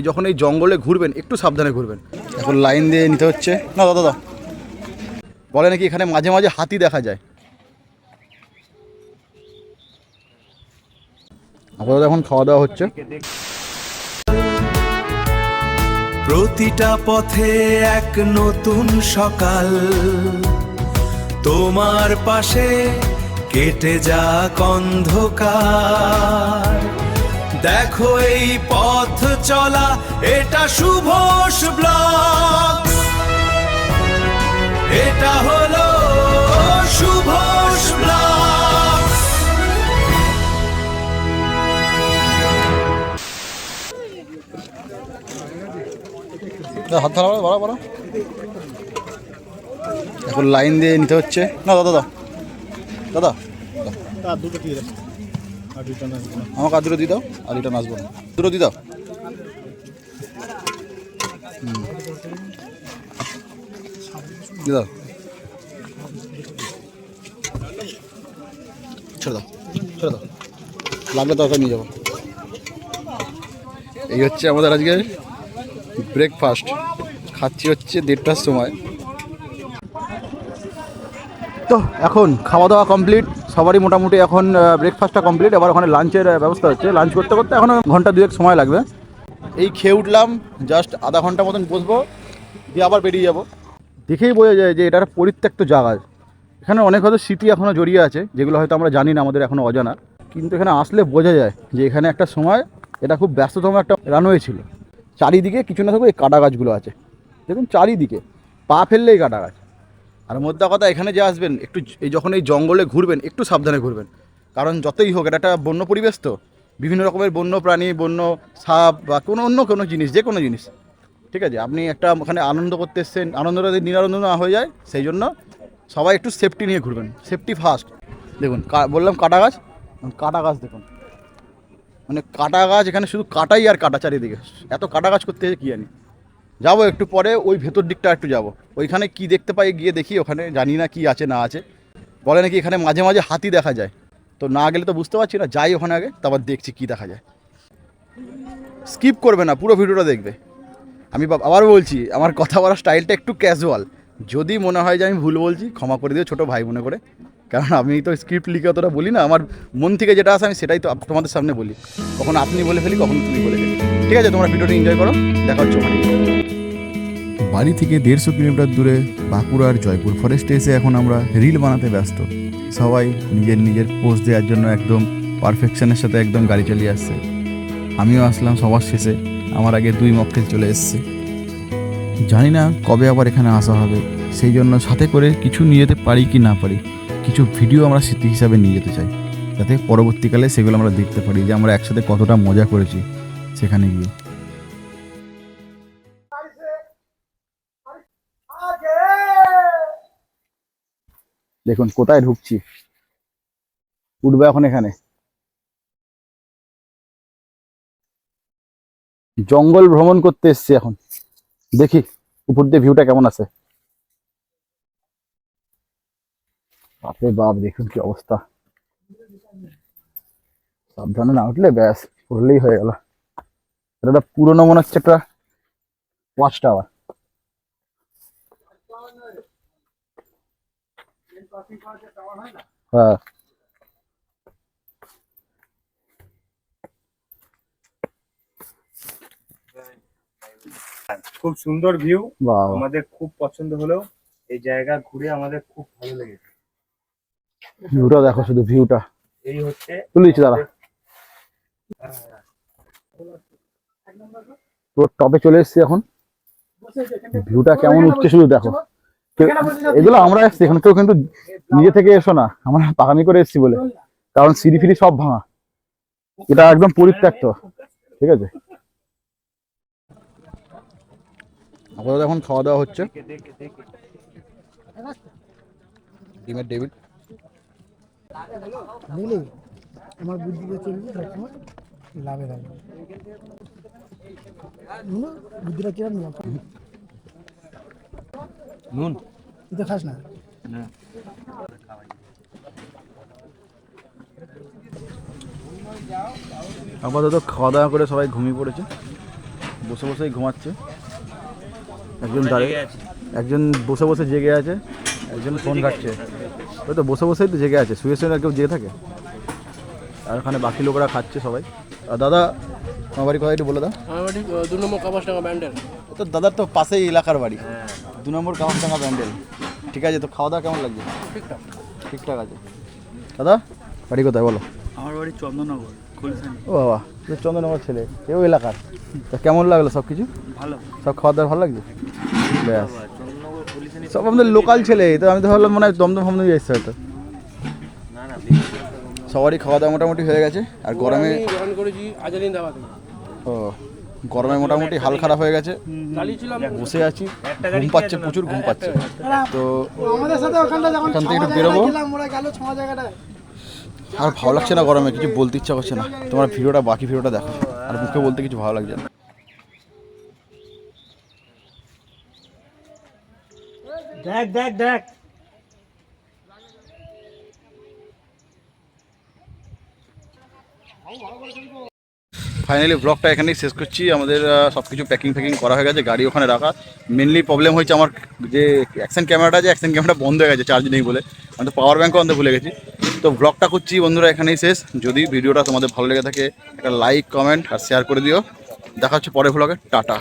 যখন এই জঙ্গলে ঘুরবেন একটু সাবধানে ঘুরবেন। এখন লাইন দিয়ে নিতে হচ্ছে। না দাদা বলে নাকি এখানে মাঝে মাঝে হাতি দেখা যায়। আপাতত এখন খাওয়া দাওয়া হচ্ছে। প্রতিটা পথে এক নতুন সকাল, তোমার পাশে কেটে যাক অন্ধকার। দেখো এই পথ চলা, এটা শুভস ব্লগ, এটা হলো শুভস ব্লগ। হাত ধরা বড় বড়। এখন লাইন দিয়ে নিতে হচ্ছে। না দাদা আমাকে আর দুটো দিয়ে দাও, আর এটা নাচবো না, দুটো দিয়ে দাও। দিয়ে দাও, ছেড়ে দাও লাগলে তো নিয়ে যাবো। এই হচ্ছে আমাদের আজকে ব্রেকফাস্ট। খাচ্ছি হচ্ছে 1:30টার সময়। তো এখন খাওয়া দাওয়া কমপ্লিট, সবারই মোটামুটি এখন ব্রেকফাস্টটা কমপ্লিট। এবার ওখানে লাঞ্চের ব্যবস্থা হচ্ছে। লাঞ্চ করতে করতে এখনও ঘন্টা 2-1 সময় লাগবে। এই খেয়ে উঠলাম, জাস্ট আধা ঘন্টা মতন বসবো, দিয়ে আবার বেরিয়ে যাব। দেখেই বোঝা যায় যে এটা একটা পরিত্যক্ত জায়গা। এখানে অনেক হয়তো স্মৃতি এখনও জড়িয়ে আছে, যেগুলো হয়তো আমরা জানি না, আমাদের এখনও অজানা। কিন্তু এখানে আসলে বোঝা যায় যে এখানে একটা সময় এটা খুব ব্যস্ততম একটা রানওয়ে ছিল। চারিদিকে কিছু না থাকুক এই কাটা গাছগুলো আছে, দেখুন চারিদিকে পা ফেললেই কাটা গাছ। আর মোদ্দা কথা, এখানে যে আসবেন একটু যখন এই জঙ্গলে ঘুরবেন একটু সাবধানে ঘুরবেন। কারণ যতই হোক এটা একটা বন্য পরিবেশ, তো বিভিন্ন রকমের বন্য প্রাণী, বন্য সাপ বা অন্য কোনো জিনিস, যে কোনো জিনিস, ঠিক আছে। আপনি একটা ওখানে আনন্দ করতে এসছেন, আনন্দটা যদি নিরানন্দ না হয়ে যায়, সেই জন্য সবাই একটু সেফটি নিয়ে ঘুরবেন, সেফটি ফার্স্ট। দেখুন বললাম কাটা গাছ দেখুন, মানে কাটা গাছ, এখানে শুধু কাটাই আর কাটা চারিদিকে। এত কাটা গাছ করতে কী জানি। যাবো একটু পরে ওই ভেতর দিকটা একটু যাব, ওইখানে কি দেখতে পাই গিয়ে দেখি। ওখানে জানি না কি আছে না আছে, বলে নাকি এখানে মাঝে মাঝে হাতি দেখা যায়। তো না গেলে তো বুঝতে পারছি না, যাই ওখানে আগে, তারপর দেখছি কি দেখা যায়। স্কিপ করবে না, পুরো ভিডিওটা দেখবে। আমি আবার বলছি, আমার কথা বলার স্টাইলটা একটু ক্যাজুয়াল। যদি মনে হয় যে আমি ভুল বলছি, ক্ষমা করে দিও ছোটো ভাই মনে করে। কারণ আমি তো স্ক্রিপ্ট লিখে অতটা বলি না, আমার মন থেকে যেটা আসে আমি সেটাই তো তোমাদের সামনে বলি। কখনো আপনি বলে ফেলি, কখনো তুমি বলে ফেলি। ঠিক আছে, তোমরা ভিডিওটা এনজয় করো, দেখা হচ্ছে ওখানে। বাড়ি থেকে 150 কিলোমিটার দূরে বাঁকুড়ার জয়পুর ফরেস্টে এসে এখন আমরা রিল বানাতে ব্যস্ত। সবাই নিজের পোস্ট দেওয়ার জন্য একদম পারফেকশনের সাথে একদম গাড়ি চালিয়ে আসছে। আমিও আসলাম সবার শেষে, আমার আগে 2 মক্কেল চলে এসছে। জানি না কবে আবার এখানে আসা হবে, সেই জন্য সাথে করে কিছু নিয়ে যেতে পারি কি না পারি, কিছু ভিডিও আমরা স্মৃতি হিসাবে নিয়ে যেতে চাই, যাতে পরবর্তীকালে সেগুলো আমরা দেখতে পারি যে আমরা একসাথে কতটা মজা করেছি সেখানে গিয়ে। দেখুন কোথায় ঢুকছি, উঠবে এখন এখানে। জঙ্গল ভ্রমণ করতে এসছি এখন, দেখি উপর দিয়ে ভিউটা কেমন আছে। বাপরে বাপ, দেখুন কি অবস্থা। সাবধানে না উঠলে ব্যাস, পড়লেই হয়ে গেল। এটা পুরোনো মনে হচ্ছে একটা ওয়াচ টাওয়ার। হ্যাঁ, খুব সুন্দর ভিউ, বাহ, আমাদের খুব পছন্দ হলো। এই জায়গা ঘুরে আমাদের খুব ভালো লেগেছে। ভিউটা দেখো, শুধু ভিউটা। এই হচ্ছে তুলিছি দাঁড়া, পুরো টপে চলে এসেছি এখন। ভিউটা কেমন উঠছে শুধু দেখো। এগুলো আমরা এসছি, এখানে কেউ কিন্তু নিজে থেকে এসো না, আমরা পাকামি করে এসছি বলে। কারণ সিঁড়ি ফিরি সব ভাঙা, এটা একদম পরিত্যক্ত, ঠিক আছে। আপাতত এখন খাওয়া দাওয়া হচ্ছে। ডিমের ডেভিড বুঝলি, আমার বুদ্ধিতে চলবে সবসময় লাভে থাকবে। বুদ্ধিটা কিরম নিলাম, নুন তুই তো খাস না। আপাতত খাওয়া দাওয়া করে সবাই ঘুমিয়ে পড়েছে। বসে বসেই ঘুমাচ্ছে, একজন দাঁড়িয়ে, একজন বসে বসে জেগে আছে, একজন ফোন ঘাটছে। ওই তো বসে বসেই তো জেগে আছে, শুয়ে শুয়ে আর কেউ জেগে থাকে। আর ওখানে বাকি লোকরা খাচ্ছে সবাই। আর দাদা আমার বাড়ি কোথায় একটু বলে দাও। আমার বাড়ি 2 নম্বর কাবাসডাঙ্গা ব্যান্ডেল। তো দাদার তো পাশেই এলাকার বাড়ি, 2 নম্বর কামারডাঙ্গা ব্যান্ডেল। ঠিক আছে, তো খাওয়া দাওয়া কেমন লাগছে? ঠিকঠাক। ঠিকঠাক আছে। দাদা বাড়ি কোথায় বলো? আমার বাড়ি চন্দননগর, খুলছেন। ও বাবা, তুমি চন্দননগর ছেলে, এও এলাকার। তা কেমন লাগলো সব কিছু? ভালো। সব খাওয়া দাওয়া ভালো লাগছে? ব্যাস, সব আমাদের লোকাল ছেলে, তো আমি তো ভাবলাম মনে হয় দমদম ফমদম এসছে হয়তো। সবারই খাওয়া দাওয়া মোটামুটি হয়ে গেছে। আর গরমে জয়েন করেছি আজাদিন দাবা থেকে। ও গরমে মোটামুটি হাল খারাপ হয়ে গেছে, চালিয়েছিলাম। বসে আছি, ঘুম পাচ্ছে, প্রচুর ঘুম পাচ্ছে। তো আমাদের সাথে ওখানটা যখন এখান থেকে একটু বেরোবো। ওরা গেল 6 জায়গাটায়। আর ভালো লাগছে না গরমে, কিছু বলতে ইচ্ছা করছে না। তোমার ভিডিওটা, বাকি ভিডিওটা দেখো, আর মুখে বলতে কিছু ভালো লাগছে না। দেখ দেখ দেখ। ফাইনালি ব্লগটা এখানেই শেষ করছি। আমাদের সব কিছু প্যাকিং করা হয়ে গেছে, গাড়ি ওখানে রাখা। মেনলি প্রবলেম হয়েছে আমার যে অ্যাকশন ক্যামেরাটা, যে অ্যাকশন ক্যামেরাটা বন্ধ হয়ে গেছে, চার্জ নেই বলে। আমি তো পাওয়ার ব্যাঙ্কও আনতে ভুলে গেছি। তো ব্লগটা করছি বন্ধুরা এখানেই শেষ। যদি ভিডিওটা তোমাদের ভালো লেগে থাকে একটা লাইক, কমেন্ট আর শেয়ার করে দিও। দেখা হচ্ছে পরের ব্লগে। টাটা।